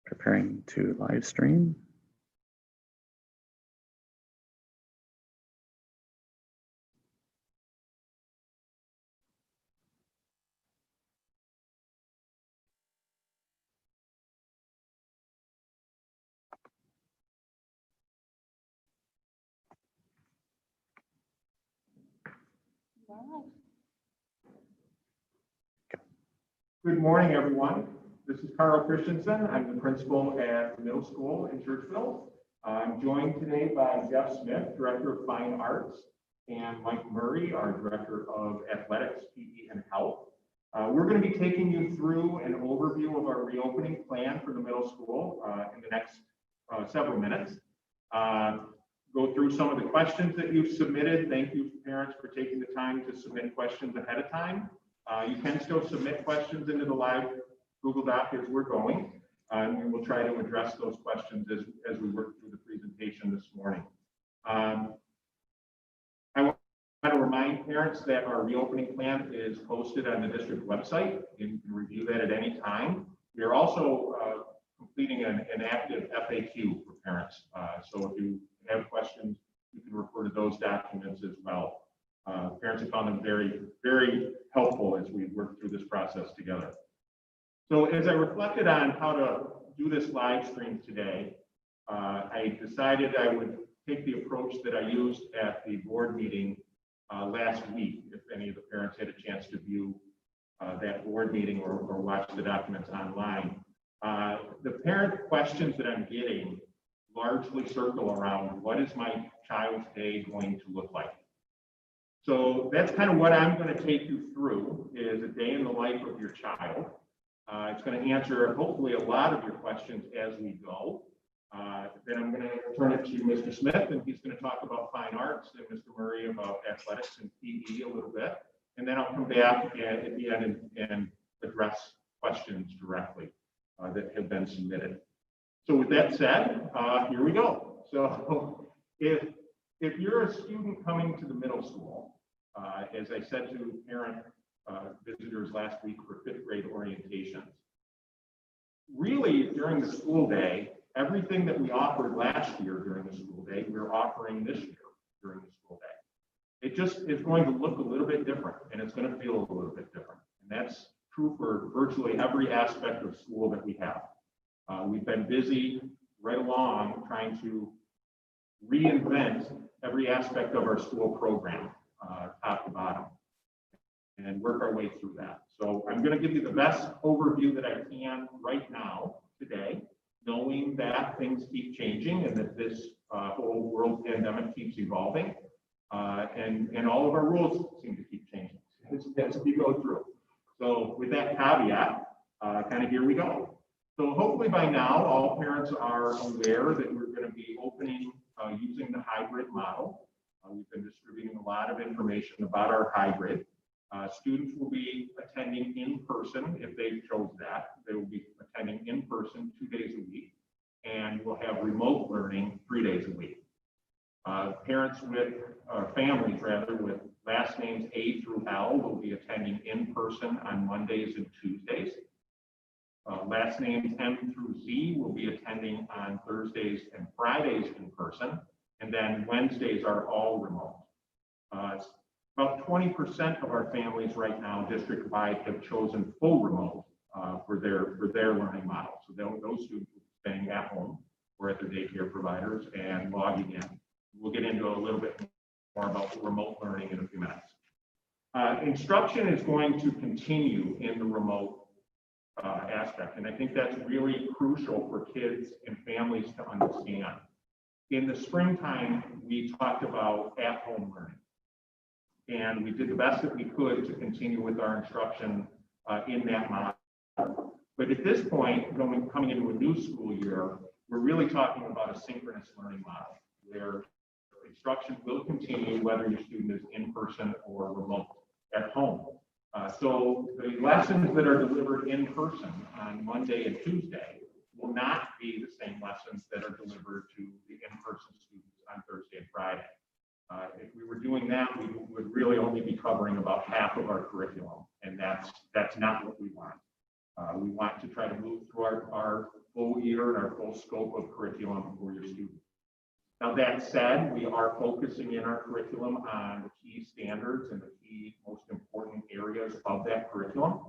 Preparing to live stream. Good morning, everyone. This is Cart Christensen. I'm the principal at the middle school in Churchville. I'm joined today by Jeff Smith, Director of Fine Arts, and Mike Murray, our Director of Athletics, PE, and Health. We're going to be taking you through an overview of our reopening plan for the middle school in the next several minutes. Go through some of the questions that you've submitted. Thank you, parents, for taking the time to submit questions ahead of time. You can still submit questions into the live Google Doc as we're going, and we will try to address those questions as we work through the presentation this morning. I want to remind parents that our reopening plan is posted on the district website. You can review that at any time. We are also completing an active FAQ for parents. So if you have questions, you can refer to those documents as well. Parents have found them very, very helpful as we work through this process together. So as I reflected on how to do this live stream today, I decided I would take the approach that I used at the board meeting last week, if any of the parents had a chance to view that board meeting or watch the documents online. The parent questions that I'm getting largely circle around what is my child's day going to look like. So that's kind of what I'm going to take you through, is a day in the life of your child. It's going to answer hopefully a lot of your questions as we go. Then I'm going to turn it to Mr. Smith, and he's going to talk about fine arts, and Mr. Murray about athletics and PE a little bit. And then I'll come back at the end and address questions directly that have been submitted. So with that said, here we go. So if you're a student coming to the middle school, as I said to parent visitors last week for fifth grade orientations, really during the school day, everything that we offered last year during the school day, we're offering this year during the school day. It just is going to look a little bit different, and it's going to feel a little bit different. And that's true for virtually every aspect of school that we have. We've been busy right along trying to reinvent every aspect of our school program, top to bottom, and work our way through that. So I'm going to give you the best overview that I can right now today, knowing that things keep changing and that this whole world pandemic keeps evolving, and all of our rules seem to keep changing as we go through. So with that caveat, kind of here we go. So hopefully by now, all parents are aware that we're going to be opening using the hybrid model. We've been distributing a lot of information about our hybrid. Students will be attending in person if they chose that. They will be attending in person 2 days a week, and we'll have remote learning 3 days a week. Parents with, families rather, with last names A through L will be attending in person on Mondays and Tuesdays. Last names M through Z will be attending on Thursdays and Fridays in person, and then Wednesdays are all remote. About 20% of our families right now, district-wide, have chosen full remote for their learning model. So those students will be staying at home or at their daycare providers and logging in. We'll get into a little bit more about remote learning in a few minutes. Instruction is going to continue in the remote aspect, and I think that's really crucial for kids and families to understand. In the springtime, we talked about at-home learning, and we did the best that we could to continue with our instruction in that model. But at this point, coming into a new school year, we're really talking about a synchronous learning model, where instruction will continue whether your student is in person or remote at home. So the lessons that are delivered in person on Monday and Tuesday will not be the same lessons that are delivered to the in-person students on Thursday and Friday. If we were doing that, we would really only be covering about half of our curriculum, and that's not what we want. We want to try to move through our full school year and our full scope of curriculum for your students. Now that said, we are focusing in our curriculum on the key standards and the key most important areas of that curriculum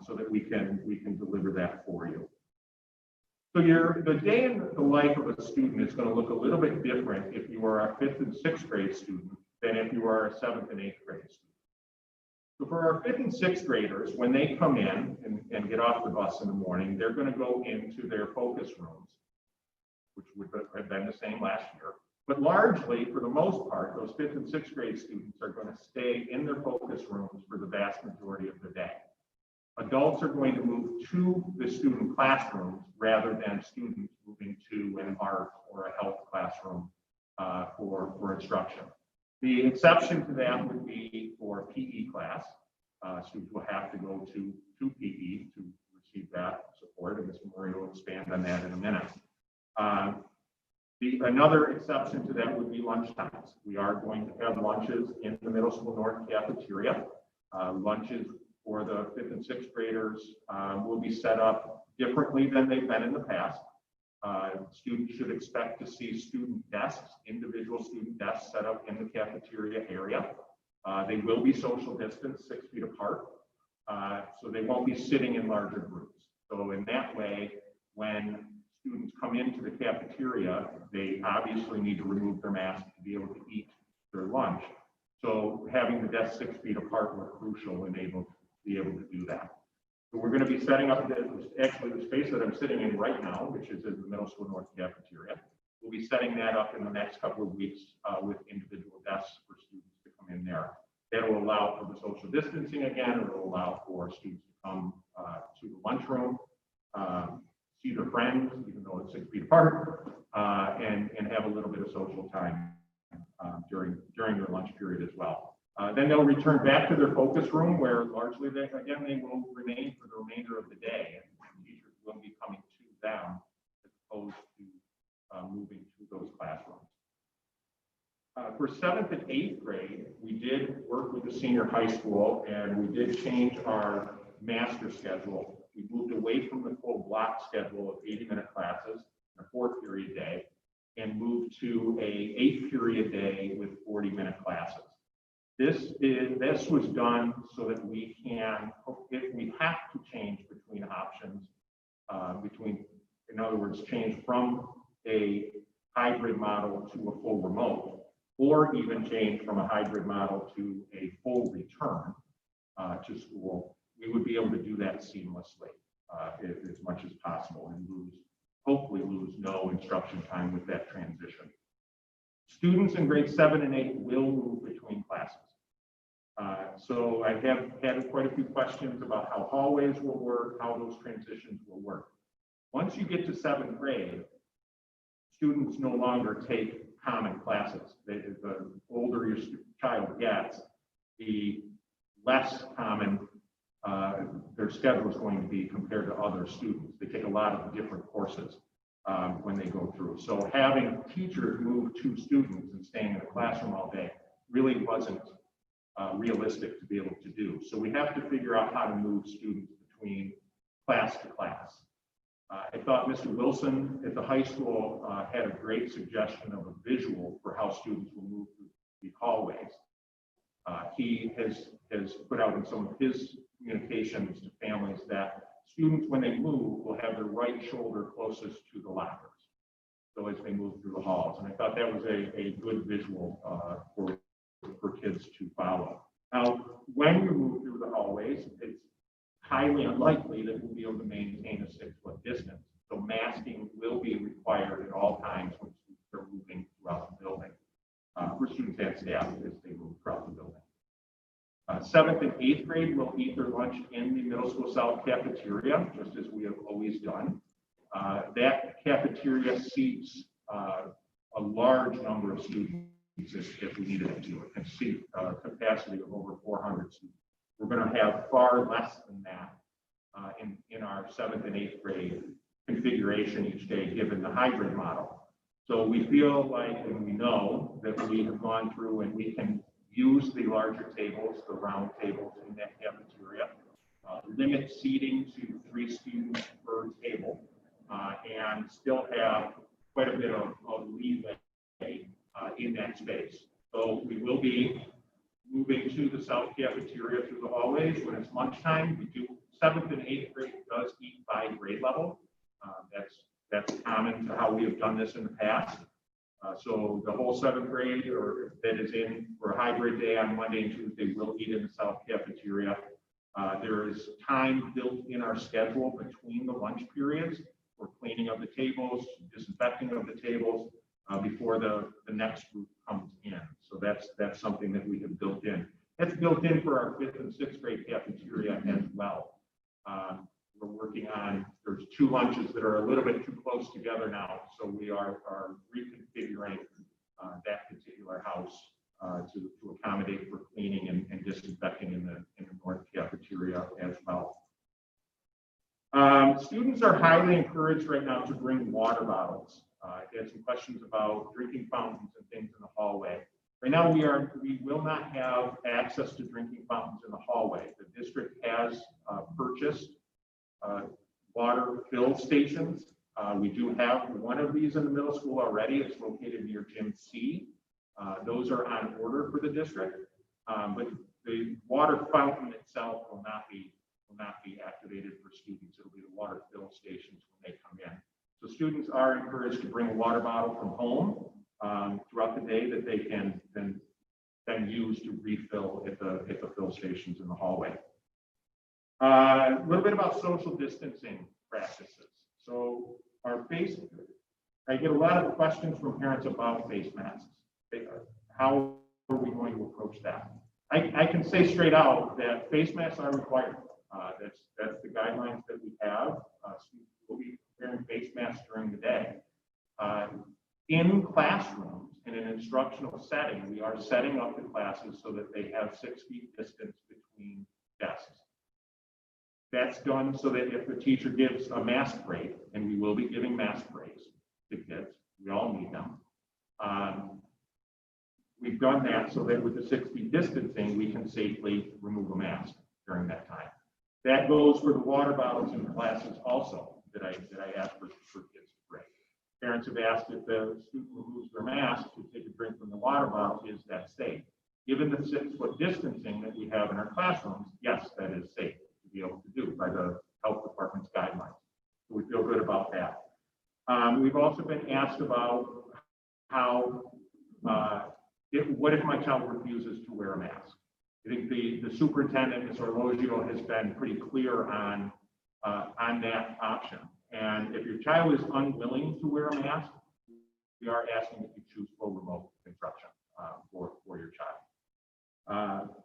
so that we can deliver that for you. So the day in the life of a student is going to look a little bit different if you are a 5th and 6th grade student than if you are a 7th and 8th grade student. So for our 5th and 6th graders, when they come in and get off the bus in the morning, they're going to go into their focus rooms, which would have been the same last year. But largely, for the most part, those 5th and 6th grade students are going to stay in their focus rooms for the vast majority of the day. Adults are going to move to the student classrooms rather than students moving to an art or a health classroom for instruction. The exception to that would be for PE class. Students will have to go to PE to receive that support, and Ms. Murray will expand on that in a minute. Another exception to that would be lunch times. We are going to have lunches in the middle school north cafeteria. Lunches for the 5th and 6th graders will be set up differently than they've been in the past. Students should expect to see student desks, individual student desks set up in the cafeteria area. They will be social distance, 6 feet apart, so they won't be sitting in larger groups. So in that way, when students come into the cafeteria, they obviously need to remove their mask to be able to eat their lunch. So having the desks 6 feet apart were crucial and be able to do that. So we're going to be setting up actually the space that I'm sitting in right now, which is in the middle school north cafeteria. We'll be setting that up in the next couple of weeks with individual desks for students to come in there. That will allow for the social distancing again. It will allow for students to come to the lunchroom, see their friends, even though it's 6 feet apart, and have a little bit of social time during their lunch period as well. Then they'll return back to their focus room where largely they will remain for the remainder of the day, and teachers will be coming to them as opposed to moving to those classrooms. For 7th and 8th grade, we did work with the senior high school and we did change our master schedule. We moved away from the full block schedule of 80-minute classes, a 4-period day, and moved to a 8-period day with 40-minute classes. This was done so that we can, if we have to change between options, in other words, change from a hybrid model to a full remote, or even change from a hybrid model to a full return to school, we would be able to do that seamlessly as much as possible and hopefully lose no instruction time with that transition. Students in grades 7 and 8 will move between classes. So I have had quite a few questions about how hallways will work, how those transitions will work. Once you get to 7th grade, students no longer take common classes. The older your child gets, the less common their schedule is going to be compared to other students. They take a lot of different courses when they go through. So having teachers move 2 students and staying in a classroom all day really wasn't realistic to be able to do. So we have to figure out how to move students between class to class. I thought Mr. Wilson at the high school had a great suggestion of a visual for how students will move through the hallways. He has put out in some of his communications to families that students, when they move, will have their right shoulder closest to the lockers. So as they move through the halls, and I thought that was a good visual for kids to follow. Now, when we move through the hallways, it's highly unlikely that we'll be able to maintain a 6-foot distance. So masking will be required at all times when students are moving throughout the building for students and staff as they move throughout the building. 7th and 8th grade will eat their lunch in the middle school south cafeteria, just as we have always done. That cafeteria seats a large number of students if we needed it to. It can seat a capacity of over 400 students. We're going to have far less than that in our 7th and 8th grade configuration each day, given the hybrid model. So we feel like, and we know that we have gone through and we can use the larger tables, the round tables in that cafeteria, limit seating to 3 students per table, and still have quite a bit of leeway in that space. So we will be moving to the south cafeteria through the hallways when it's lunchtime. We do 7th and 8th grade does eat by grade level. That's common to how we have done this in the past. So the whole 7th grade, or that is in for a hybrid day on Monday and Tuesday, will eat in the south cafeteria. There is time built in our schedule between the lunch periods for cleaning of the tables, disinfecting of the tables before the next group comes in. So that's something that we have built in. That's built in for our 5th and 6th grade cafeteria as well. We're working on, there's 2 lunches that are a little bit too close together now. So we are reconfiguring that particular house to accommodate for cleaning and disinfecting in the north cafeteria as well. Students are highly encouraged right now to bring water bottles. I had some questions about drinking fountains and things in the hallway. Right now, we will not have access to drinking fountains in the hallway. The district has purchased water fill stations. We do have one of these in the middle school already. It's located near Gym C. Those are on order for the district, but the water fountain itself will not be activated for students. It'll be the water fill stations when they come in. So students are encouraged to bring a water bottle from home throughout the day that they can then use to refill at the fill stations in the hallway. A little bit about social distancing practices. So I get a lot of questions from parents about face masks. How are we going to approach that? I can say straight out that face masks are required. That's the guidelines that we have. Students will be wearing face masks during the day. In classrooms, in an instructional setting, we are setting up the classes so that they have 6 feet distance between desks. That's done so that if the teacher gives a mask break, and we will be giving mask breaks to kids, we all need them. We've done that so that with the 6 feet distancing, we can safely remove a mask during that time. That goes for the water bottles in classes also that I ask for kids to bring. Parents have asked if the student removes their mask to take a drink from the water bottle, is that safe? Given the 6-foot distancing that we have in our classrooms, yes, that is safe to be able to do by the health department's guidelines. So we feel good about that. We've also been asked about how, what if my child refuses to wear a mask? I think the superintendent, Ms. Orlogio, has been pretty clear on that option. And if your child is unwilling to wear a mask, we are asking that you choose full remote instruction for your child.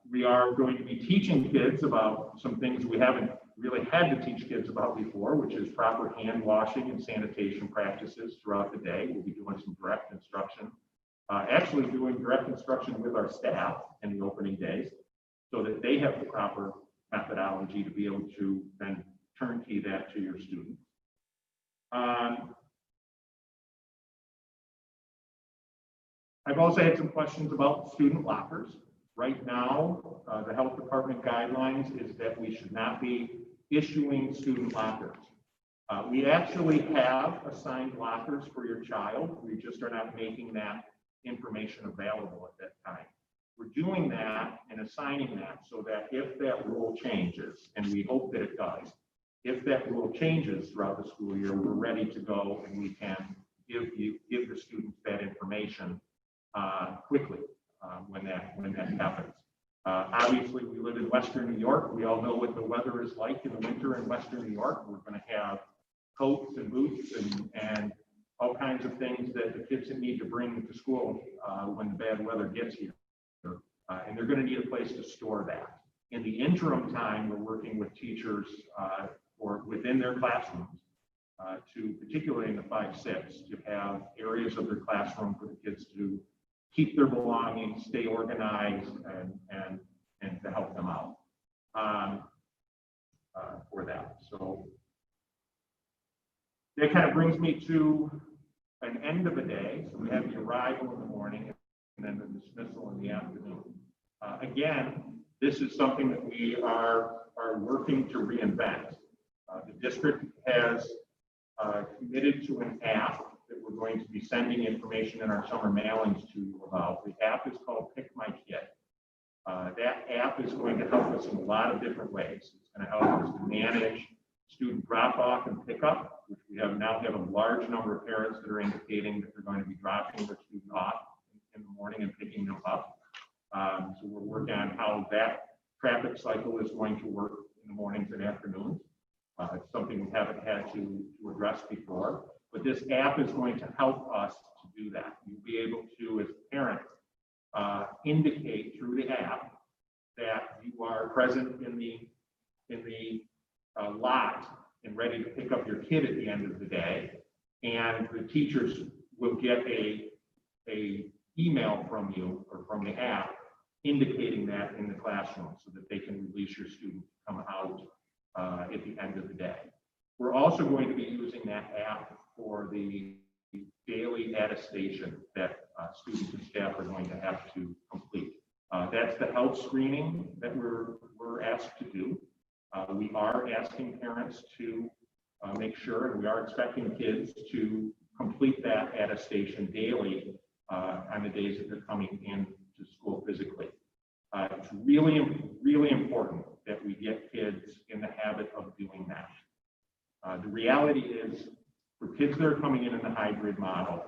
We are going to be teaching kids about some things we haven't really had to teach kids about before, which is proper hand washing and sanitation practices throughout the day. We'll be doing some direct instruction, actually doing direct instruction with our staff in the opening days so that they have the proper methodology to be able to then turnkey that to your students. I've also had some questions about student lockers. Right now, the health department guidelines is that we should not be issuing student lockers. We actually have assigned lockers for your child. We just are not making that information available at that time. We're doing that and assigning that so that if that rule changes, and we hope that it does, if that rule changes throughout the school year, we're ready to go and we can give the students that information quickly when that happens. Obviously, we live in Western New York. We all know what the weather is like in the winter in Western New York. We're going to have coats and boots and all kinds of things that the kids need to bring to school when the bad weather gets here. And they're going to need a place to store that. In the interim time, we're working with teachers or within their classrooms to, particularly in the 5-6, to have areas of their classroom for the kids to keep their belongings, stay organized, and to help them out for that. So that kind of brings me to an end of the day. So we have the arrival in the morning and then the dismissal in the afternoon. Again, this is something that we are working to reinvent. The district has committed committed to an app that we're going to be sending information in our summer mailings to you about. The app is called Pick My Kid. That app is going to help us in a lot of different ways. It's going to help us to manage student drop-off and pickup, which we now have a large number of parents that are indicating that they're going to be dropping their student off in the morning and picking them up. So we're working on how that traffic cycle is going to work in the mornings and afternoons. It's something we haven't had to address before, but this app is going to help us to do that. You'll be able to, as a parent, indicate through the app that you are present in the lot and ready to pick up your kid at the end of the day, and the teachers will get a email from you or from the app indicating that in the classroom so that they can release your student to come out at the end of the day. We're also going to be using that app for the daily attestation that students and staff are going to have to complete. That's the health screening that we're asked to do. We are asking parents to make sure, and we are expecting kids to complete that attestation daily on the days that they're coming in to school physically. It's really, really important that we get kids in the habit of doing that. The reality is, for kids that are coming in the hybrid model,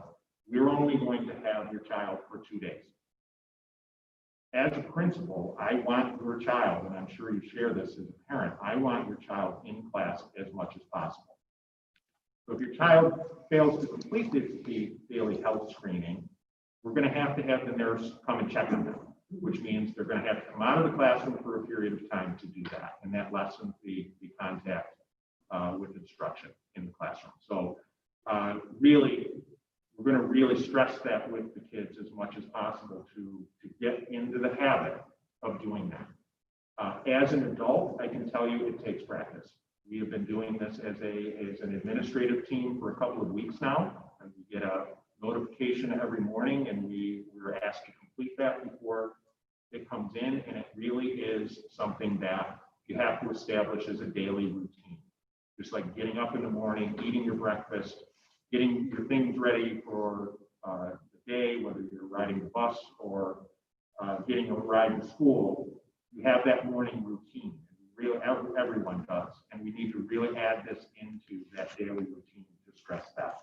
we're only going to have your child for 2 days. As a principal, I want your child, and I'm sure you share this as a parent, I want your child in class as much as possible. So if your child fails to complete the daily health screening, we're going to have the nurse come and check on them, which means they're going to have to come out of the classroom for a period of time to do that, and that lessens the contact with instruction in the classroom. So really, we're going to really stress that with the kids as much as possible to get into the habit of doing that. As an adult, I can tell you it takes practice. We have been doing this as an administrative team for a couple of weeks now, and we get a notification every morning, and we're asked to complete that before it comes in, and it really is something that you have to establish as a daily routine. Just like getting up in the morning, eating your breakfast, getting your things ready for the day, whether you're riding the bus or getting a ride to school, you have that morning routine. Really, everyone does, and we need to really add this into that daily routine to stress that.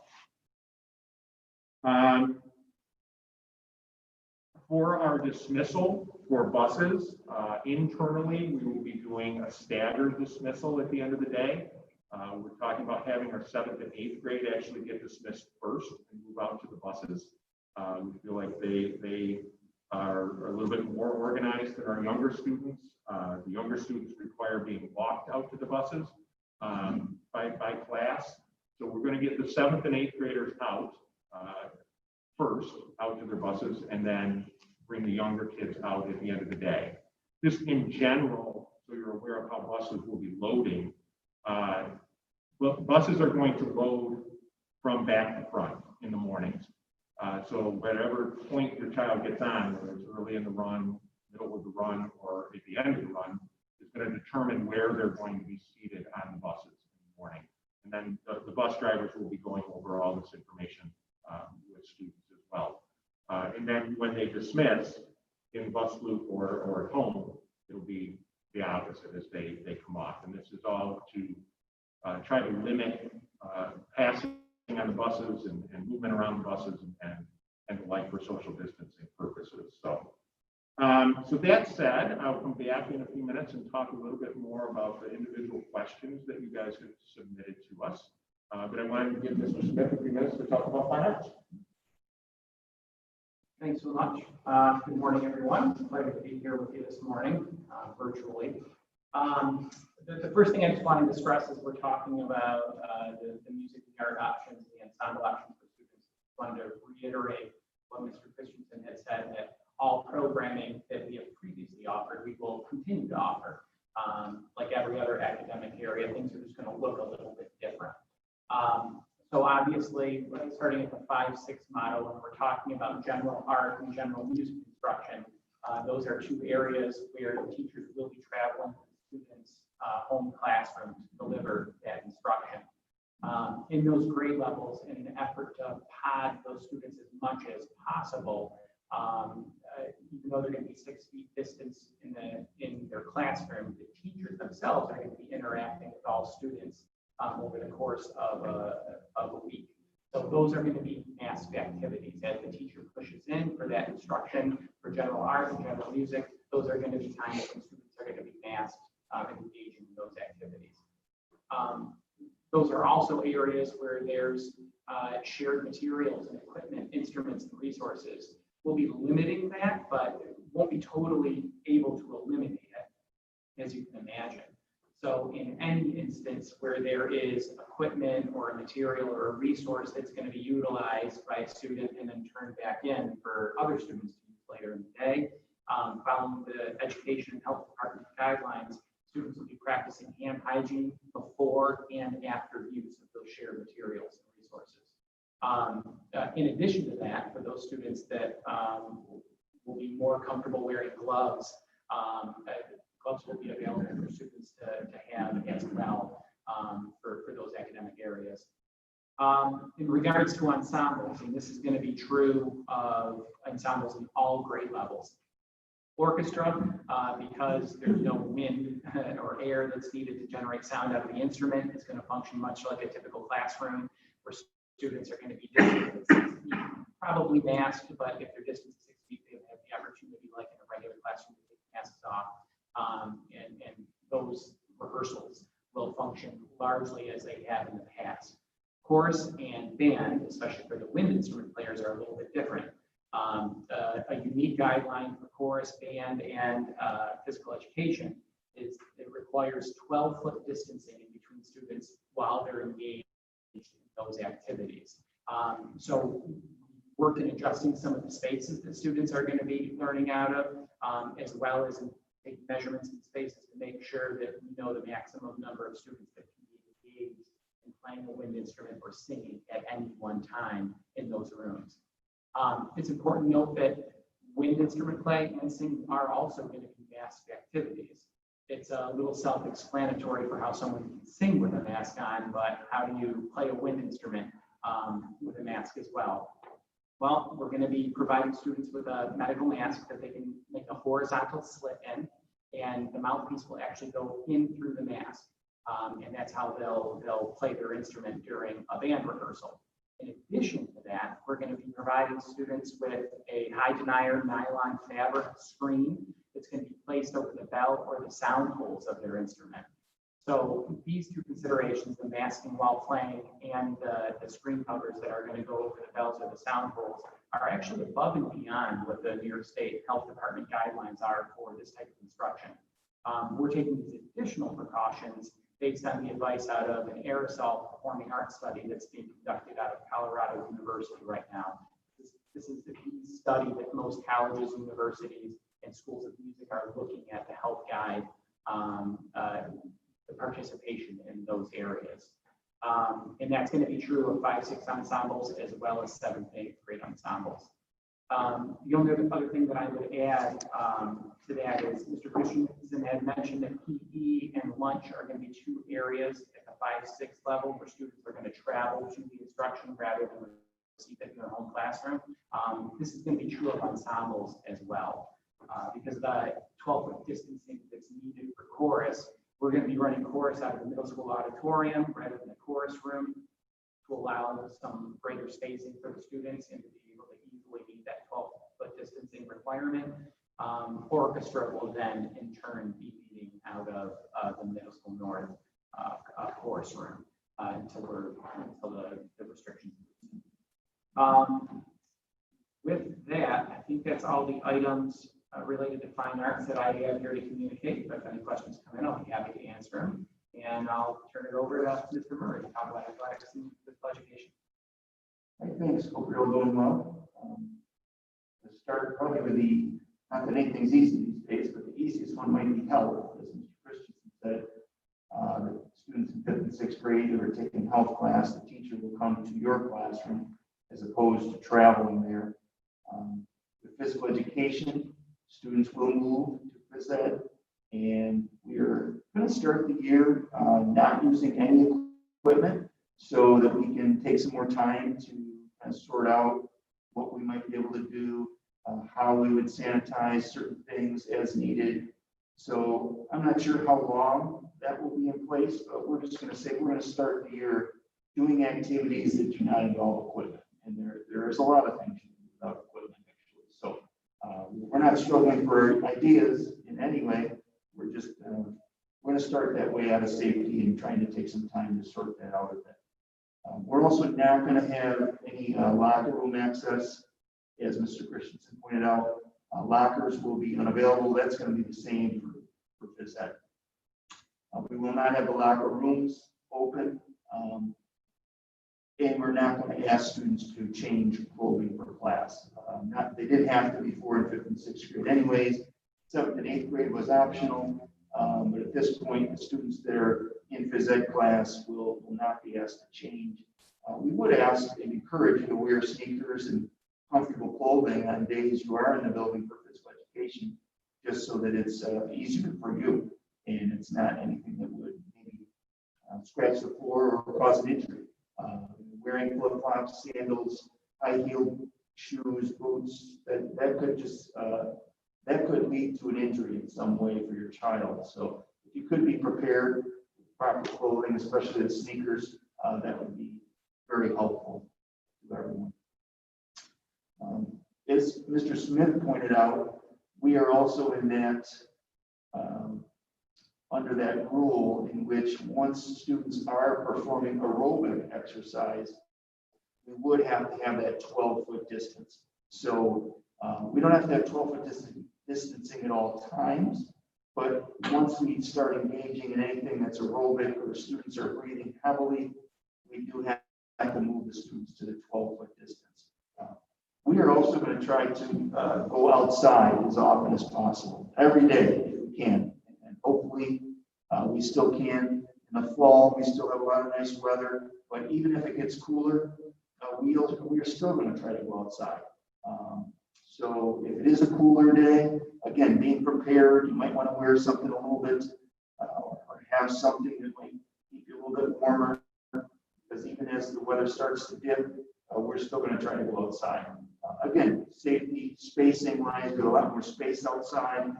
For our dismissal for buses, internally, we will be doing a staggered dismissal at the end of the day. We're talking about having our 7th and 8th grade actually get dismissed first and move out to the buses. We feel like they are a little bit more organized than our younger students. The younger students require being walked out to the buses by class. So we're going to get the 7th and 8th graders out first, out to their buses, and then bring the younger kids out at the end of the day. Just in general, so you're aware of how buses will be loading, buses are going to load from back to front in the mornings. So whatever point your child gets on, whether it's early in the run, middle of the run, or at the end of the run, is going to determine where they're going to be seated on the buses in the morning. And then the bus drivers will be going over all this information with students as well. And then when they dismiss in bus loop or at home, it'll be the opposite as they come off. And this is all to try to limit passing on the buses and movement around the buses and the like for social distancing purposes. So, so that said, I'll come back in a few minutes and talk a little bit more about the individual questions that you guys have submitted to us. But I wanted to give Mr. Smith a few minutes to talk about fine arts. Thanks so much. Good morning, everyone. It's a pleasure to be here with you this morning, virtually. The first thing I just wanted to stress is we're talking about the music and art options, the ensemble options for students. I wanted to reiterate what Mr. Christensen had said, that all programming that we have previously offered, we will continue to offer. Like every other academic area, things are just going to look a little bit different. So obviously, starting at the 5-6 model, when we're talking about general art and general music instruction, those are two areas where the teachers will be traveling to students' home classrooms to deliver that instruction. in those grade levels in an effort to pod those students as much as possible. Even though they're going to be 6 feet distance in their classroom, the teachers themselves are going to be interacting with all students over the course of a week. So those are going to be masked activities as the teacher pushes in for that instruction for general art and general music. Those are going to be times when students are going to be masked and engaging in those activities. Those are also areas where there's shared materials and equipment, instruments, and resources. We'll be limiting that, but won't be totally able to eliminate it, as you can imagine. So in any instance where there is equipment or a material or a resource that's going to be utilized by a student and then turned back in for other students to use later in the day, following the Education and Health Department guidelines, students will be practicing hand hygiene before and after use of those shared materials and resources. In addition to that, for those students that will be more comfortable wearing gloves, gloves will be available for students to have as well for those academic areas. In regards to ensembles, and this is going to be true of ensembles in all grade levels. Orchestra, because there's no wind or air that's needed to generate sound out of the instrument, it's going to function much like a typical classroom where students are going to be distant 6 feet, probably masked, but if they're distant 6 feet, they have the opportunity, like in a regular classroom, to take masks off. And those rehearsals will function largely as they have in the past. Chorus and band, especially for the wind instrument players, are a little bit different. A unique guideline for chorus, band, and physical education is it requires 12-foot distancing in between students while they're engaged in those activities. So work in adjusting some of the spaces that students are going to be learning out of, as well as in taking measurements in spaces to make sure that we know the maximum number of students that can be engaged in playing a wind instrument or singing at any one time in those rooms. It's important to note that wind instrument play and singing are also going to be masked activities. It's a little self-explanatory for how someone can sing with a mask on, but how do you play a wind instrument with a mask as well? Well, we're going to be providing students with a medical mask that they can make a horizontal slit in, and the mouthpiece will actually go in through the mask. And that's how they'll play their instrument during a band rehearsal. In addition to that, we're going to be providing students with a high denier nylon fabric screen that's going to be placed over the bell or the sound holes of their instrument. So these two considerations, the masking while playing and the screen covers that are going to go over the bells or the sound holes, are actually above and beyond what the New York State Health Department guidelines are for this type of instruction. We're taking these additional precautions based on the advice out of an aerosol performing arts study that's being conducted out of Colorado University right now. This is the key study that most colleges, universities, and schools of music are looking at to help guide the participation in those areas. And that's going to be true of 5-6 ensembles as well as 7th and 8th grade ensembles. The only other thing that I would add to that is Mr. Christensen had mentioned that PE and lunch are going to be 2 areas at the 5-6 level where students are going to travel to the instruction rather than receive it in their home classroom. This is going to be true of ensembles as well. Because the 12-foot distancing that's needed for chorus, we're going to be running chorus out of the middle school auditorium rather than the chorus room to allow some greater spacing for the students and to be able to easily meet that 12-foot distancing requirement. Orchestra will then in turn be meeting out of the middle school north chorus room until the restrictions. With that, I think that's all the items related to fine arts that I have here to communicate. If any questions come in, I'll be happy to answer them. And I'll turn it over to Mr. Murray to talk about athletics and physical education. Thanks. Hope you're all doing well. Let's start probably with not that anything's easy these days, but the easiest one might be health. As Mr. Christensen said, the students in 5th and 6th grade who are taking health class, the teacher will come to your classroom as opposed to traveling there. With physical education, students will move to phys ed, and we're going to start the year not using any equipment so that we can take some more time to kind of sort out what we might be able to do, how we would sanitize certain things as needed. So I'm not sure how long that will be in place, but we're just going to say we're going to start the year doing activities that do not involve equipment. And there is a lot of things without equipment, actually. So we're not struggling for ideas in any way. We're just we're going to start that way out of safety and trying to take some time to sort that out a bit. We're also not going to have any locker room access, as Mr. Christensen pointed out. Lockers will be unavailable. That's going to be the same for phys ed. We will not have the locker rooms open, and we're not going to ask students to change clothing for class. They didn't have to before in 5th and 6th grade anyways. 7th and 8th grade was optional, but at this point, the students that are in phys ed class will not be asked to change. We would ask and encourage you to wear sneakers and comfortable clothing on days you are in the building for physical education, just so that it's easier for you and it's not anything that would maybe scratch the floor or cause an injury. Wearing flip-flops, sandals, high-heeled shoes, boots, that could just that could lead to an injury in some way for your child. So if you could be prepared with proper clothing, especially the sneakers, that would be very helpful to everyone. As Mr. Smith pointed out, we are also in that under that rule in which once students are performing aerobic exercise, we would have to have that 12-foot distance. So we don't have to have 12-foot distancing at all times, but once we start engaging in anything that's aerobic or students are breathing heavily, we do have to move the students to the 12-foot distance. We are also going to try to go outside as often as possible, every day if we can. And hopefully we still can. In the fall, we still have a lot of nice weather, but even if it gets cooler, we are still going to try to go outside. So if it is a cooler day, again, being prepared, you might want to wear something a little bit, or have something that might keep you a little bit warmer, because even as the weather starts to dip, we're still going to try to go outside. Again, safety, spacing wise, there's a lot more space outside.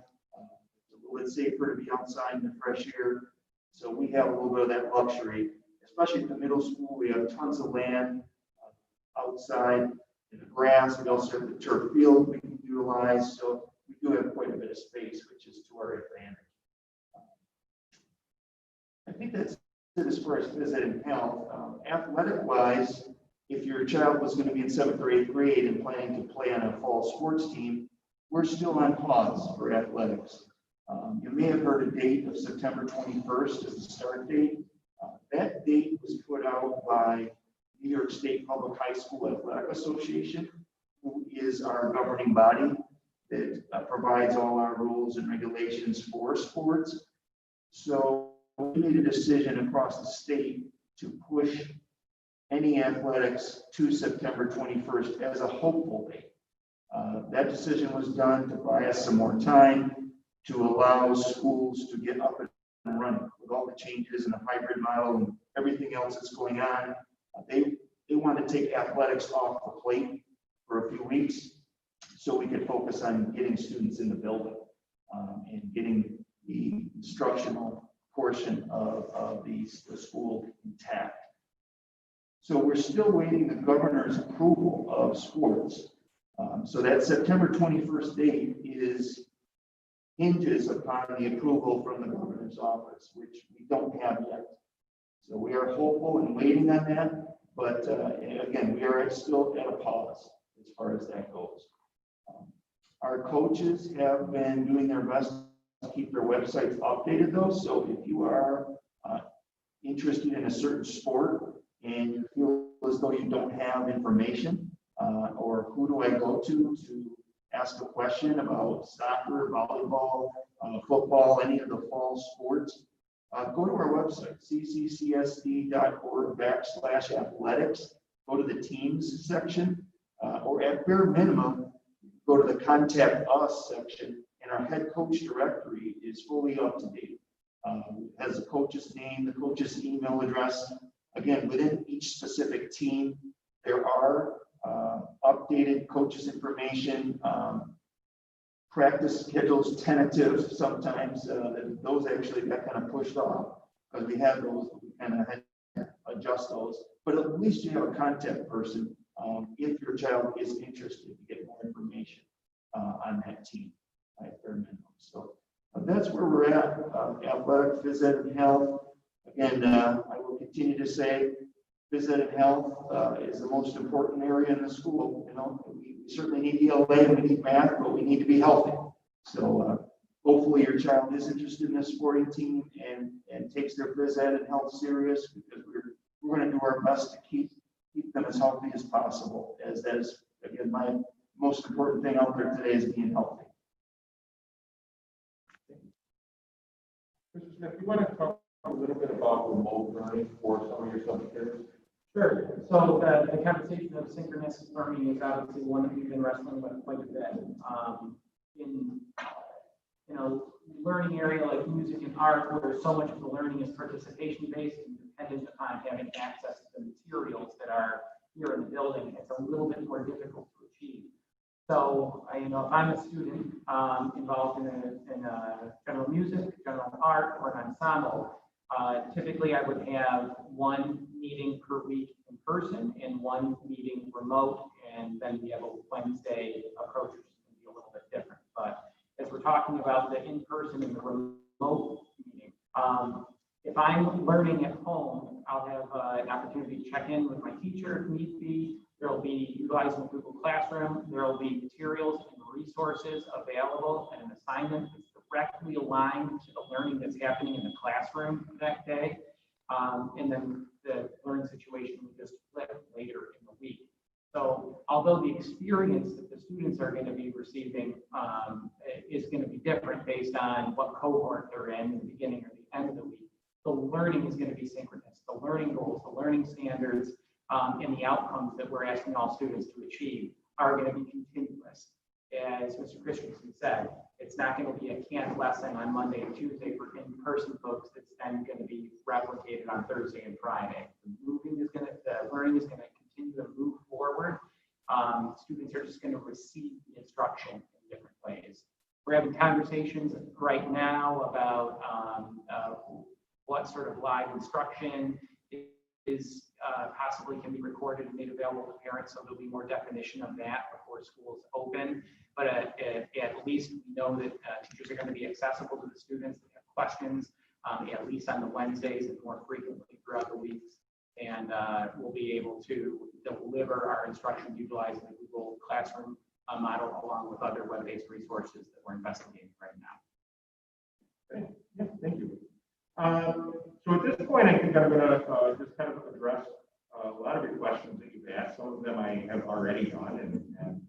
It's a little bit safer to be outside in the fresh air. So we have a little bit of that luxury, especially at the middle school. We have tons of land outside in the grass. We also have the turf field we can utilize. So we do have quite a bit of space, which is to our advantage. I think that's it as far as phys ed and health. Athletic wise, if your child was going to be in 7th or 8th grade and planning to play on a fall sports team, we're still on pause for athletics. You may have heard a date of September 21st as the start date. That date was put out by New York State Public High School Athletic Association, who is our governing body that provides all our rules and regulations for sports. So we made a decision across the state to push any athletics to September 21st as a hopeful date. That decision was done to buy us some more time to allow schools to get up and running with all the changes and the hybrid model and everything else that's going on. They want to take athletics off the plate for a few weeks so we could focus on getting students in the building and getting the instructional portion of the school intact. So we're still waiting the governor's approval of sports. So that September 21st date hinges upon the approval from the governor's office, which we don't have yet. So we are hopeful and waiting on that, but again, we are still at a pause as far as that goes. Our coaches have been doing their best to keep their websites updated though. So if you are interested in a certain sport and you feel as though you don't have information, or who do I go to ask a question about soccer, volleyball, football, any of the fall sports, go to our website, ccccsd.org/athletics, go to the teams section, or at bare minimum, go to the contact us section, and our head coach directory is fully up to date. It has the coach's name, the coach's email address. Again, within each specific team, there are updated coaches information, practice schedules, tentative sometimes, those actually got kind of pushed off because we have those, we kind of had to adjust those. But at least you have a contact person if your child is interested to get more information on that team at their minimum. So that's where we're at. Athletic, phys ed, and health. Again, I will continue to say phys ed and health is the most important area in the school. You know, we certainly need ELA and we need math, but we need to be healthy. So hopefully your child is interested in this sporting team and takes their phys ed and health serious, because we're going to do our best to keep them as healthy as possible, as that is, again, my most important thing out there today is being healthy. Mr. Smith, you want to talk a little bit about remote learning for some of your subject areas? Sure. So the conversation of synchronous learning is obviously one that we've been wrestling with quite a bit. In learning area like music and art, where so much of the learning is participation based and dependent upon having access to the materials that are here in the building, it's a little bit more difficult to achieve. So, if I'm a student involved in general music, general art, or an ensemble, typically I would have one meeting per week in person and one meeting remote, and then we have a Wednesday approach, which is going to be a little bit different. But as we're talking about the in-person and the remote meeting, if I'm learning at home, I'll have an opportunity to check in with my teacher if need be. There will be utilizing Google Classroom. There will be materials and resources available and an assignment that's directly aligned to the learning that's happening in the classroom that day. And then the learning situation will just flip later in the week. So although the experience that the students are going to be receiving is going to be different based on what cohort they're in the beginning or the end of the week, the learning is going to be synchronous. The learning goals, the learning standards, and the outcomes that we're asking all students to achieve are going to be continuous. As Mr. Christensen said, it's not going to be a canned lesson on Monday and Tuesday for in-person folks that's then going to be replicated on Thursday and Friday. The learning is going to continue to move forward. Students are just going to receive the instruction in different ways. We're having conversations right now about what sort of live instruction is possibly can be recorded and made available to parents, so there'll be more definition of that before schools open. But at least we know that teachers are going to be accessible to the students that have questions, at least on the Wednesdays and more frequently throughout the weeks. And we'll be able to deliver our instruction utilizing the Google Classroom model along with other web-based resources that we're investigating right now. Okay. Yeah, thank you. So at this point, I think I'm going to just kind of address a lot of your questions that you've asked. Some of them I have already done and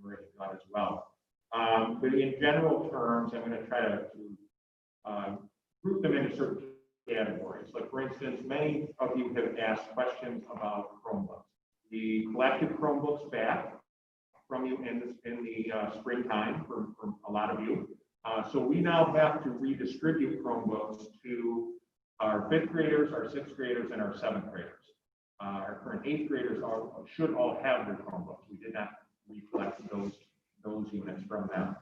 already done as well. But in general terms, I'm going to try to group them into certain categories. Like, for instance, many of you have asked questions about Chromebooks. We collected Chromebooks back from you in the springtime for a lot of you. So we now have to redistribute Chromebooks to our 5th graders, our 6th graders, and our 7th graders. Our current 8th graders should all have their Chromebooks. We did not recollect those units from them.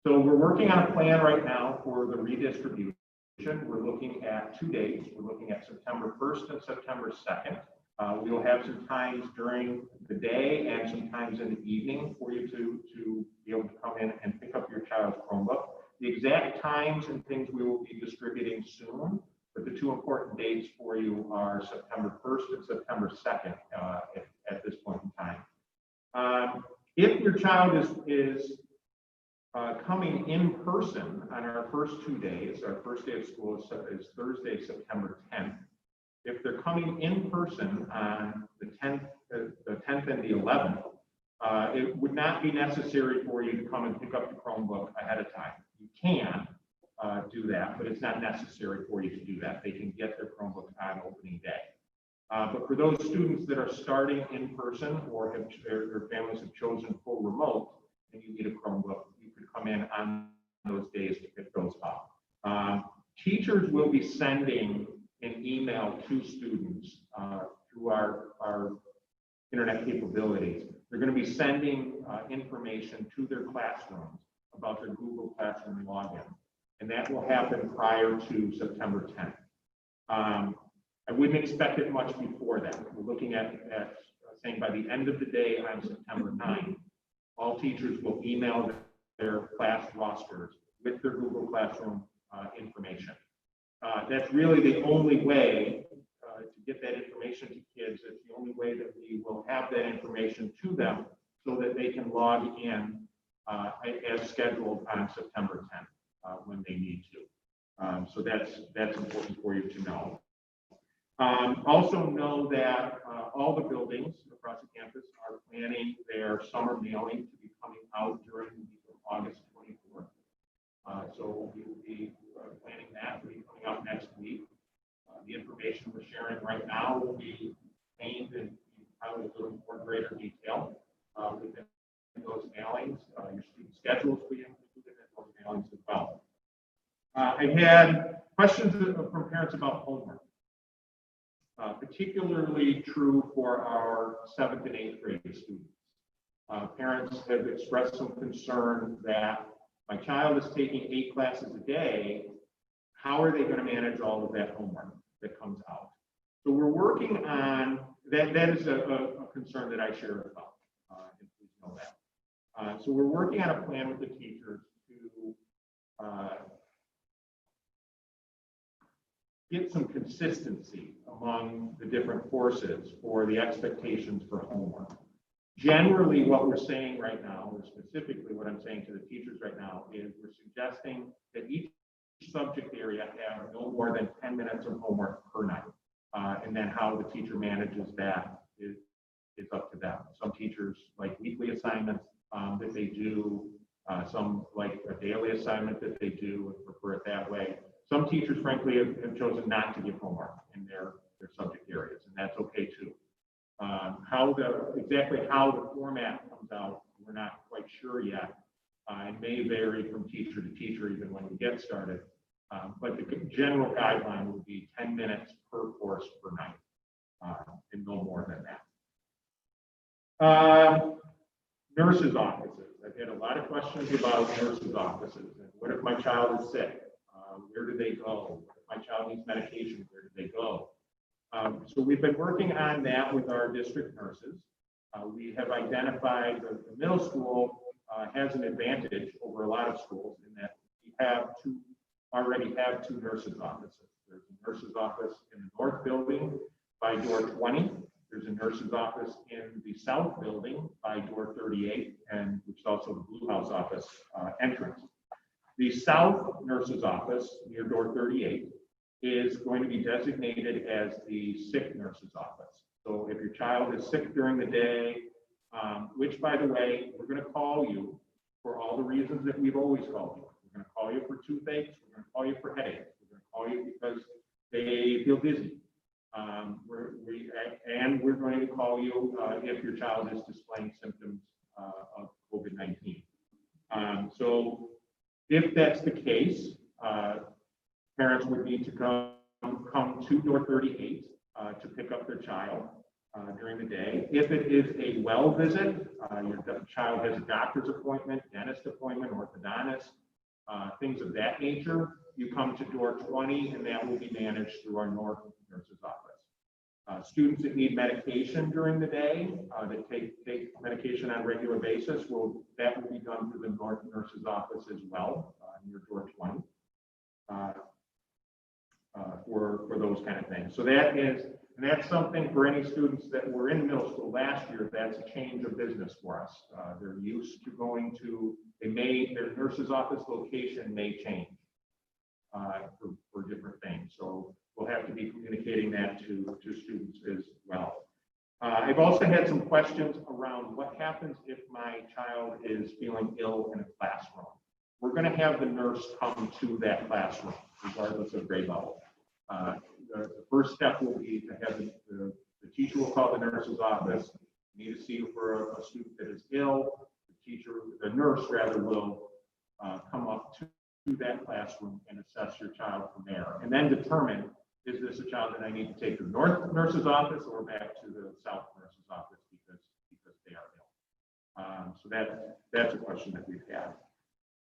So we're working on a plan right now for the redistribution. We're looking at 2 dates. We're looking at September 1st and September 2nd. We will have some times during the day and some times in the evening for you to be able to come in and pick up your child's Chromebook. The exact times and things we will be distributing soon, but the 2 important dates for you are September 1st and September 2nd at this point in time. If your child is coming in person on our first 2 days, our first day of school is Thursday, September 10th. If they're coming in person on the 10th and the 11th, it would not be necessary for you to come and pick up the Chromebook ahead of time. You can do that, but it's not necessary for you to do that. They can get their Chromebook on opening day. But for those students that are starting in person or their families have chosen full remote and you need a Chromebook, you could come in on those days to pick those up. Teachers will be sending and email to students through our internet capabilities. They're going to be sending information to their classrooms about their Google Classroom login, and that will happen prior to September 10th. I wouldn't expect it much before that. We're looking at saying by the end of the day on September 9th, all teachers will email their class rosters with their Google Classroom information. That's really the only way to get that information to kids. It's the only way that we will have that information to them so that they can log in as scheduled on September 10th when they need to. So that's important for you to know. Also know that all the buildings across the campus are planning their summer mailing to be coming out during the week of August 24th. So we will be planning that to be coming out next week. The information we're sharing right now will be contained in probably a little more greater detail within those mailings. Your student schedules will be included in those mailings as well. I had questions from parents about homework. Particularly true for our 7th and 8th grade students. Parents have expressed some concern that my child is taking 8 classes a day. How are they going to manage all of that homework that comes out? So we're working on that. That is a concern that I share about. And please know that. So we're working on a plan with the teachers to get some consistency among the different courses for the expectations for homework. Generally, what we're saying right now, or specifically what I'm saying to the teachers right now, is we're suggesting that each subject area have no more than 10 minutes of homework per night. And then how the teacher manages that is up to them. Some teachers like weekly assignments that they do, some like a daily assignment that they do and prefer it that way. Some teachers, frankly, have chosen not to give homework in their subject areas, and that's okay too. Exactly how the format comes out, we're not quite sure yet. It may vary from teacher to teacher even when we get started. But the general guideline would be 10 minutes per course per night, and no more than that. Nurses' offices. I've had a lot of questions about nurses' offices. And what if my child is sick? Where do they go? If my child needs medication, where do they go? So we've been working on that with our district nurses. We have identified the middle school has an advantage over a lot of schools in that we already have 2 nurses' offices. There's a nurses' office in the north building by door 20. There's a nurses' office in the south building by door 38, and which is also the Blue House office entrance. The south nurse's office near door 38 is going to be designated as the sick nurse's office. So if your child is sick during the day, which by the way, we're going to call you for all the reasons that we've always called you. We're going to call you for toothaches. We're going to call you for headaches. We're going to call you because they feel dizzy. We're going to call you if your child is displaying symptoms of COVID-19. So if that's the case, parents would need to come to door 38 to pick up their child during the day. If it is a well visit, your child has a doctor's appointment, dentist appointment, orthodontist, things of that nature, you come to door 20 and that will be managed through our north nurse's office. Students that need medication during the day, that take medication on a regular basis, that will be done through the north nurse's office as well, near door 20, for those kind of things. So that's something for any students that were in middle school last year. That's a change of business for us. They're used to going to, their nurse's office location may change for different things. So we'll have to be communicating that to students as well. I've also had some questions around what happens if my child is feeling ill in a classroom. We're going to have the nurse come to that classroom, regardless of grade level. The first step will be to have the teacher will call the nurse's office. You need to see for a student that is ill. The nurse will come up to that classroom and assess your child from there, and then determine is this a child that I need to take to the north nurse's office or back to the south nurse's office because they are ill? So that's a question that we've had.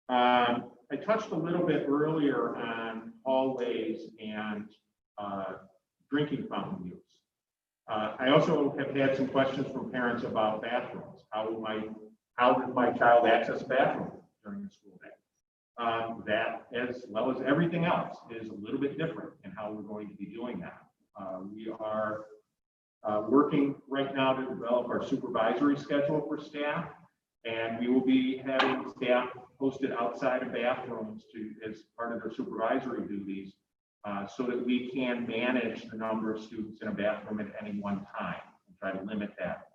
I touched a little bit earlier on hallways and drinking fountain use. I also have had some questions from parents about bathrooms. How does my child access a bathroom during the school day? That, as well as everything else, is a little bit different in how we're going to be doing that. We are working right now to develop our supervisory schedule for staff, and we will be having staff posted outside of bathrooms as part of their supervisory duties, so that we can manage the number of students in a bathroom at any one time and try to limit that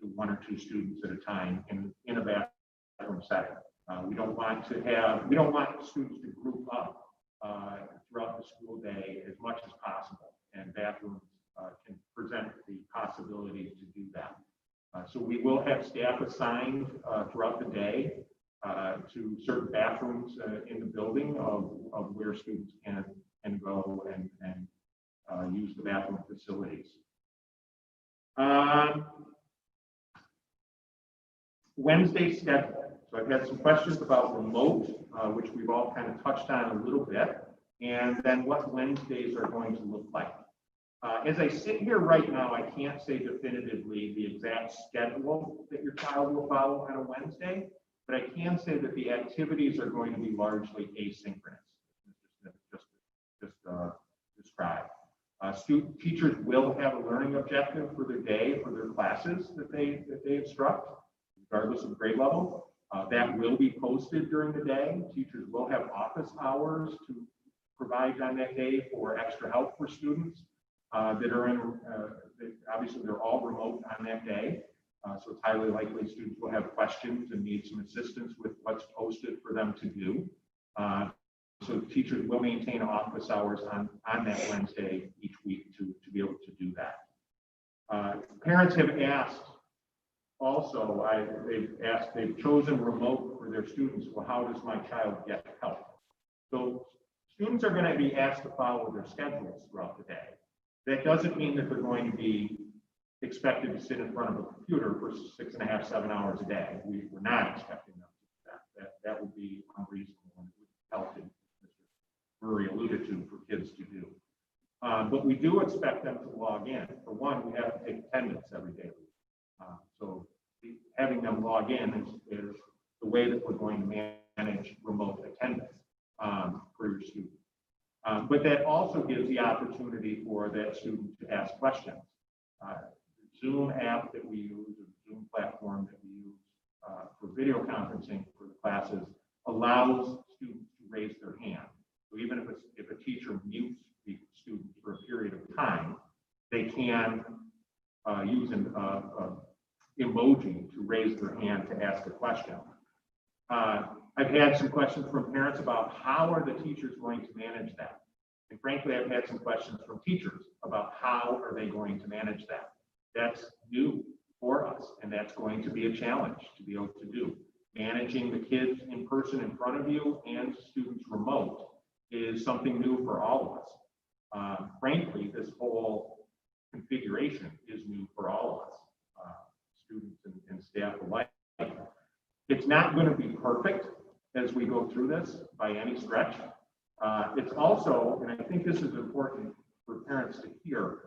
to 1 or 2 students at a time in a bathroom setting. We don't want students to group up throughout the school day as much as possible, and bathrooms can present the possibility to do that. So we will have staff assigned throughout the day to certain bathrooms in the building of where students can go and use the bathroom facilities. Wednesday schedule. So I've had some questions about remote, which we've all kind of touched on a little bit, and then what Wednesdays are going to look like. As I sit here right now, I can't say definitively the exact schedule that your child will follow on a Wednesday, but I can say that the activities are going to be largely asynchronous, just described. Teachers will have a learning objective for their day, for their classes that they instruct, regardless of grade level. That will be posted during the day. Teachers will have office hours to provide on that day for extra help for students that are in, obviously they're all remote on that day. So it's highly likely students will have questions and need some assistance with what's posted for them to do. So teachers will maintain office hours on that Wednesday each week to be able to do that. Parents have asked also, they've chosen remote for their students. Well, how does my child get help? So students are going to be asked to follow their schedules throughout the day. That doesn't mean that they're going to be expected to sit in front of a computer for 6.5, 7 hours a day. We're not expecting them to do that. That would be unreasonable and would help, as Mr. Murray alluded to, for kids to do. But we do expect them to log in. For one, we have to take attendance every day. So having them log in is the way that we're going to manage remote attendance for your students. But that also gives the opportunity for that student to ask questions. The Zoom app that we use, the Zoom platform that we use for video conferencing for the classes, allows students to raise their hand. So even if a teacher mutes the student for a period of time, they can use an emoji to raise their hand to ask a question. I've had some questions from parents about how are the teachers going to manage that? And frankly, I've had some questions from teachers about how are they going to manage that? That's new for us, and that's going to be a challenge to be able to do. Managing the kids in person in front of you and students remote is something new for all of us. Frankly, this whole configuration is new for all of us, students and staff alike. It's not going to be perfect as we go through this by any stretch. It's also, and I think this is important for parents to hear,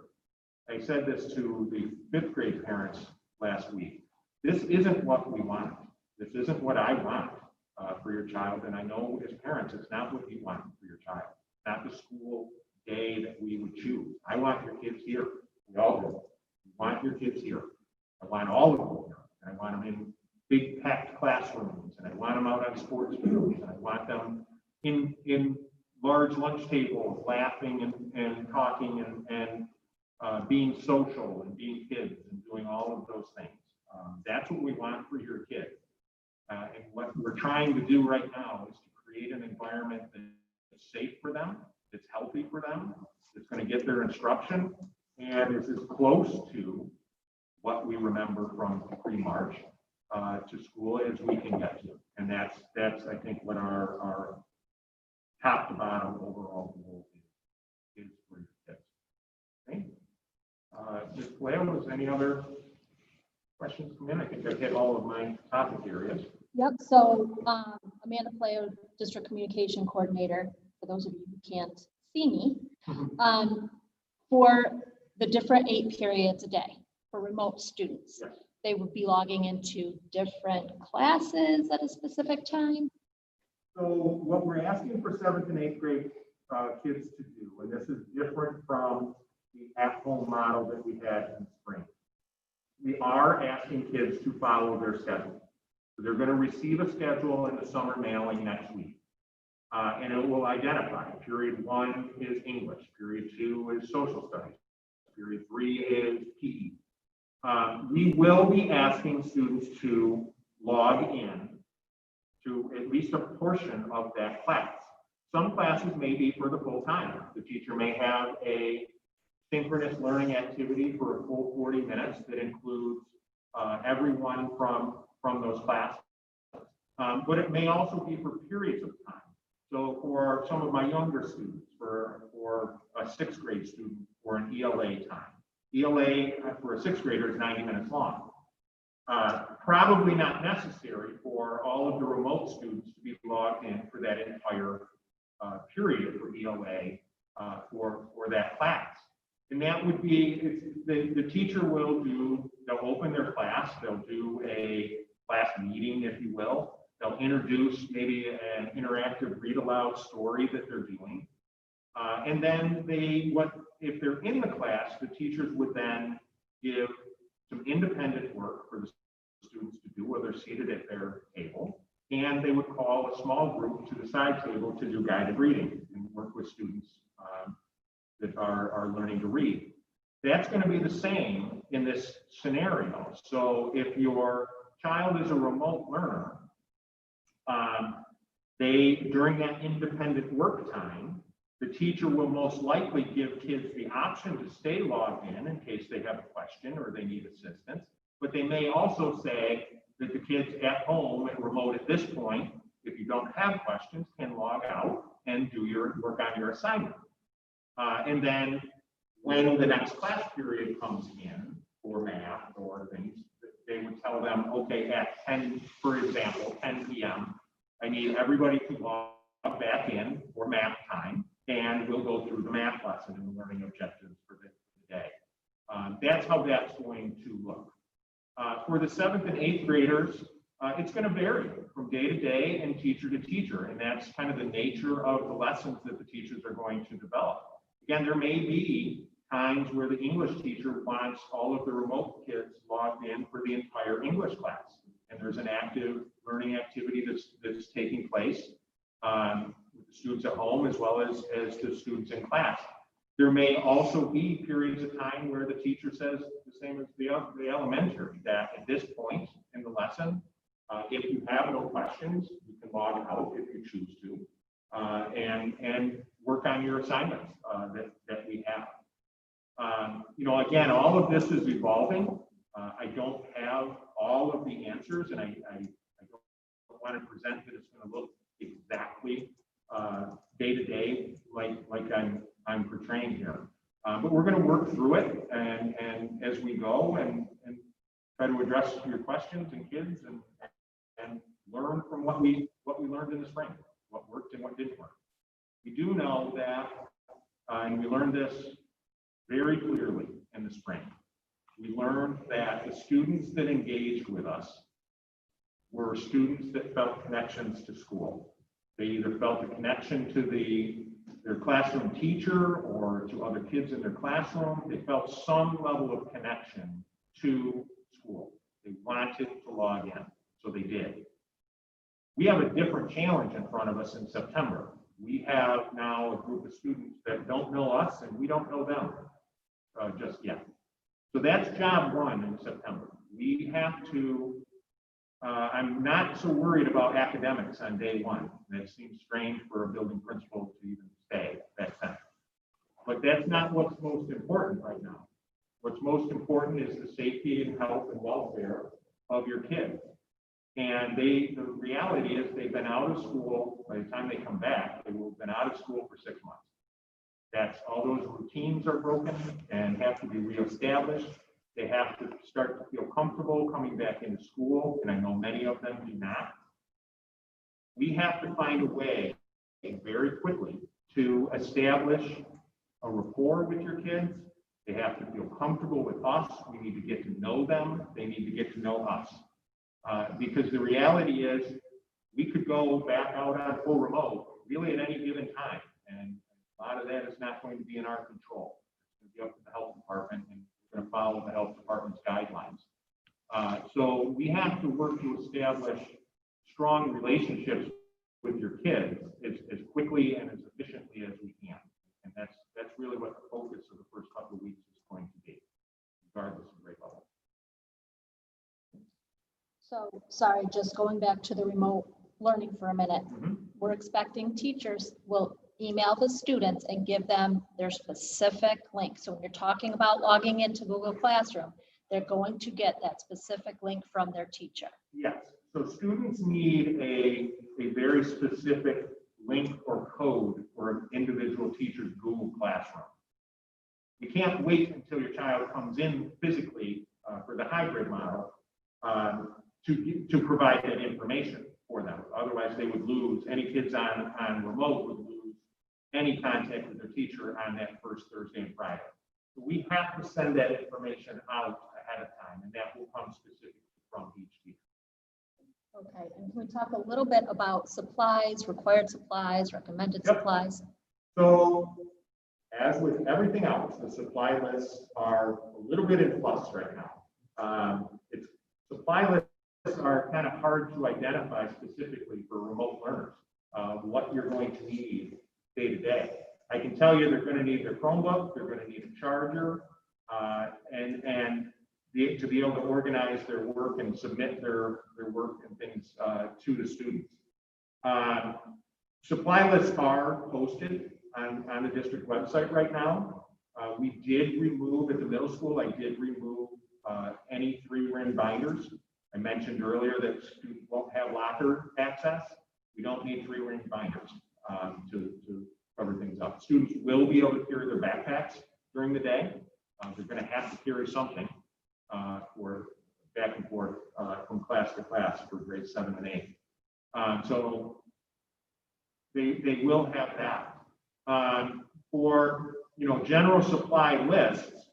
I said this to the 5th grade parents last week. This isn't what we want. This isn't what I want for your child. And I know as parents, it's not what you want for your child. Not the school day that we would choose. I want your kids here. We all do. We want your kids here. I want all of them here. And I want them in big packed classrooms. And I want them out on sports fields. And I want them in large lunch tables, laughing and talking and being social and being kids and doing all of those things. That's what we want for your kids. And what we're trying to do right now is to create an environment that's safe for them, that's healthy for them, that's going to get their instruction, and is as close to what we remember from pre-March to school as we can get to. And that's I think what our top to bottom overall goal is for Ms. Paleo, does any other questions come in? I think I've hit all of my topic areas. Yep, so Amanda Paleo, District Communication Coordinator, for those of you who can't see me, for the different 8 periods a day for remote students. Yes. They would be logging into different classes at a specific time. So what we're asking for 7th and 8th grade kids to do, and this is different from the at-home model that we had in spring. We are asking kids to follow their schedule. So they're going to receive a schedule in the summer mailing next week. And it will identify period 1 is English, period 2 is social studies, period 3 is PE. We will be asking students to log in to at least a portion of that class. Some classes may be for the full time. The teacher may have a synchronous learning activity for a full 40 minutes that includes everyone from those classes. But it may also be for periods of time. So for some of my younger students, for a 6th grade student, or an ELA time. ELA for a 6th grader is 90 minutes long. Probably not necessary for all of the remote students to be logged in for that entire period for ELA for that class. And that would be, the teacher they'll open their class, they'll do a class meeting, if you will. They'll introduce maybe an interactive read aloud story that they're doing. And then if they're in the class, the teachers would then give some independent work for the students to do while they're seated at their table. And they would call a small group to the side table to do guided reading and work with students that are learning to read. That's going to be the same in this scenario. So if your child is a remote learner, during that independent work time, the teacher will most likely give kids the option to stay logged in case they have a question or they need assistance. But they may also say that the kids at home and remote at this point, if you don't have questions, can log out and do your work on your assignment. And then when the next class period comes in for math or things, they would tell them, okay, at 10, for example, 10 p.m., I need everybody to log back in for math time, and we'll go through the math lesson and the learning objectives for the day. That's how that's going to look. For the 7th and 8th graders, it's going to vary from day to day and teacher to teacher, and that's kind of the nature of the lessons that the teachers are going to develop. Again, there may be times where the English teacher wants all of the remote kids logged in for the entire English class, and there's an active learning activity that's taking place with the students at home as well as the students in class. There may also be periods of time where the teacher says the same as the elementary, that at this point in the lesson, if you have no questions, you can log out if you choose to, and work on your assignments that we have. Again, all of this is evolving. I don't have all of the answers, and I don't want to present that it's going to look exactly day to day like I'm portraying here. But we're going to work through it and as we go and try to address your questions and kids and learn from what we learned in the spring, what worked and what didn't work. We do know that, and we learned this very clearly in the spring. We learned that the students that engaged with us were students that felt connections to school. They either felt a connection to their classroom teacher or to other kids in their classroom. They felt some level of connection to school. They wanted to log in, so they did. We have a different challenge in front of us in September. We have now a group of students that don't know us and we don't know them just yet. So that's job one in September. We have to, I'm not so worried about academics on day one. That seems strange for a building principal to even say that sentence. But that's not what's most important right now. What's most important is the safety and health and welfare of your kids. And the reality is they've been out of school, by the time they come back, they will have been out of school for 6 months. That's all those routines are broken and have to be reestablished. They have to start to feel comfortable coming back into school, and I know many of them do not. We have to find a way very quickly to establish a rapport with your kids. They have to feel comfortable with us. We need to get to know them. They need to get to know us. Because the reality is we could go back out on full remote really at any given time. And a lot of that is not going to be in our control. It's going to be up to the health department, and we're going to follow the health department's guidelines. So we have to work to establish strong relationships with your kids as quickly and as efficiently as we can. And that's really what the focus of the first couple of weeks is going to be, regardless of grade level. So, sorry, just going back to the remote learning for a minute. Mhm. We're expecting teachers will email the students and give them their specific link. So when you're talking about logging into Google Classroom, they're going to get that specific link from their teacher. Yes, so students need a very specific link or code for an individual teacher's Google Classroom. You can't wait until your child comes in physically for the hybrid model to provide that information for them. Otherwise, they would lose, any kids on remote would lose any contact with their teacher on that first Thursday and Friday. So we have to send that information out ahead of time, and that will come specifically from each teacher. Okay, and can we talk a little bit about supplies, required supplies, recommended Yep. supplies? So as with everything else, the supply lists are a little bit in flux right now. Supply lists are kind of hard to identify specifically for remote learners, what you're going to need day to day. I can tell you they're going to need their Chromebook, they're going to need a charger, to be able to organize their work and submit their work and things to the students. Supply lists are posted on the district website right now. We did remove at the middle school, I did remove any 3-ring binders. I mentioned earlier that students won't have locker access. We don't need 3-ring binders to cover things up. Students will be able to carry their backpacks during the day. They're going to have to carry something for back and forth from class to class for grades 7 and 8. So they will have that. For general supply lists,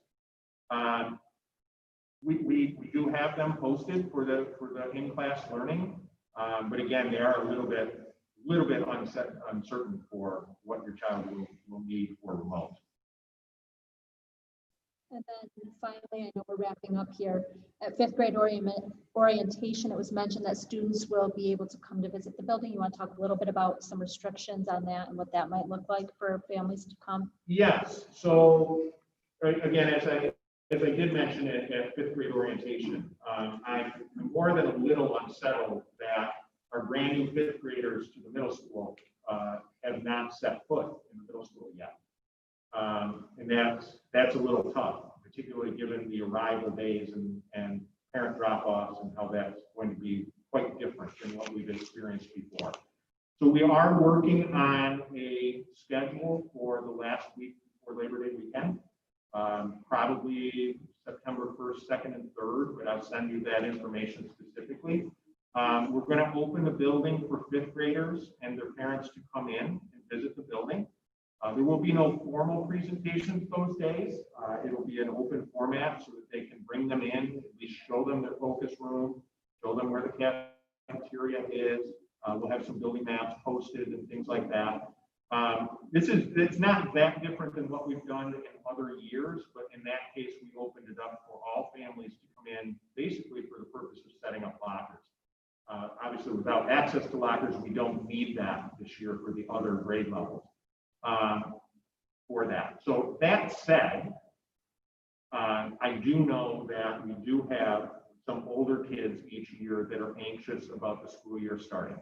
we do have them posted for the in-class learning, but again, they are a little bit uncertain for what your child will need for remote. And then finally, I know we're wrapping up here. At 5th grade orientation, it was mentioned that students will be able to come to visit the building. You want to talk a little bit about some restrictions on that and what that might look like for families to come? Yes. So again, as I did mention it at 5th grade orientation, I'm more than a little unsettled that our brand new 5th graders to the middle school have not set foot in the middle school yet. And that's a little tough, particularly given the arrival days and parent drop-offs and how that's going to be quite different than what we've experienced before. So we are working on a schedule for the last week before Labor Day weekend, probably September 1st, 2nd, and 3rd, but I'll send you that information specifically. We're going to open the building for 5th graders and their parents to come in and visit the building. There will be no formal presentations those days. It'll be an open format so that they can bring them in, at least show them their focus room, show them where the cafeteria is. We'll have some building maps posted and things like that. It's not that different than what we've done in other years, but in that case, we opened it up for all families to come in basically for the purpose of setting up lockers. Obviously, without access to lockers, we don't need that this year for the other grade levels. For that. So that said, I do know that we do have some older kids each year that are anxious about the school year starting.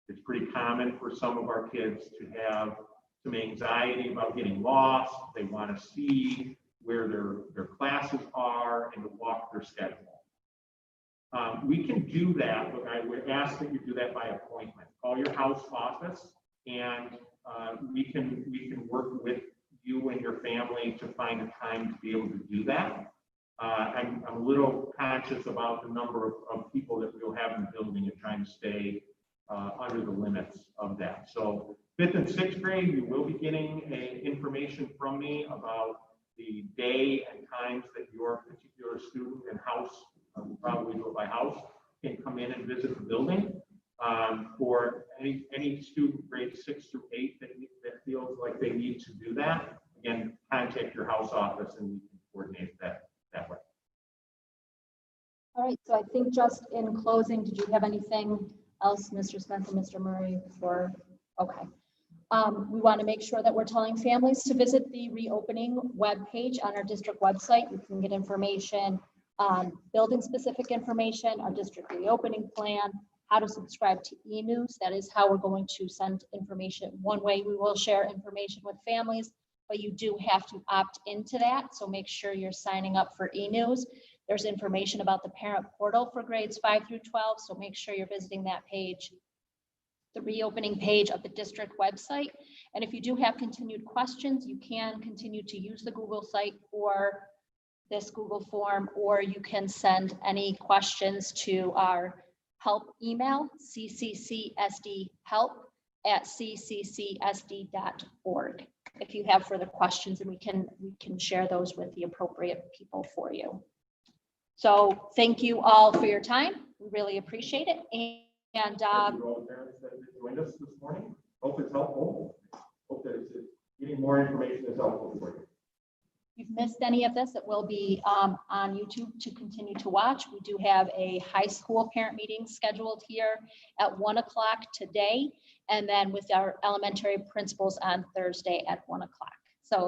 It's pretty common for some of our kids to have some anxiety about getting lost. They want to see where their classes are and to walk their schedule. We can do that, but I would ask that you do that by appointment. Call your house office and we can work with you and your family to find a time to be able to do that. I'm a little conscious about the number of people that we'll have in the building and trying to stay under the limits of that. So 5th and 6th grade, you will be getting information from me about the day and times that your particular student and house, we'll probably do it by house, can come in and visit the building. For any student grades 6 through 8 that feels like they need to do that, again, contact your house office and we can coordinate that way. All right, so I think just in closing, did you have anything else, Mr. Smith and Mr. Murray, before? Okay. We want to make sure that we're telling families to visit the reopening webpage on our district website. You can get information, building specific information, our district reopening plan, how to subscribe to e-news. That is how we're going to send information. One way we will share information with families, but you do have to opt into that. So make sure you're signing up for e-news. There's information about the parent portal for grades 5 through 12. So make sure you're visiting that page, the reopening page of the district website. And if you do have continued questions, you can continue to use the Google site or this Google form, or you can send any questions to our help email, cccSDhelp@cccSD.org. If you have further questions, and we can share those with the appropriate people for you. So thank you all for your time. We really appreciate it. And Thank you to all the parents that joined us this morning. Hope it's helpful. Hope that getting more information is helpful for you. If you've missed any of this, it will be on YouTube to continue to watch. We do have a high school parent meeting scheduled here at 1 o'clock today, and then with our elementary principals on Thursday at 1 o'clock.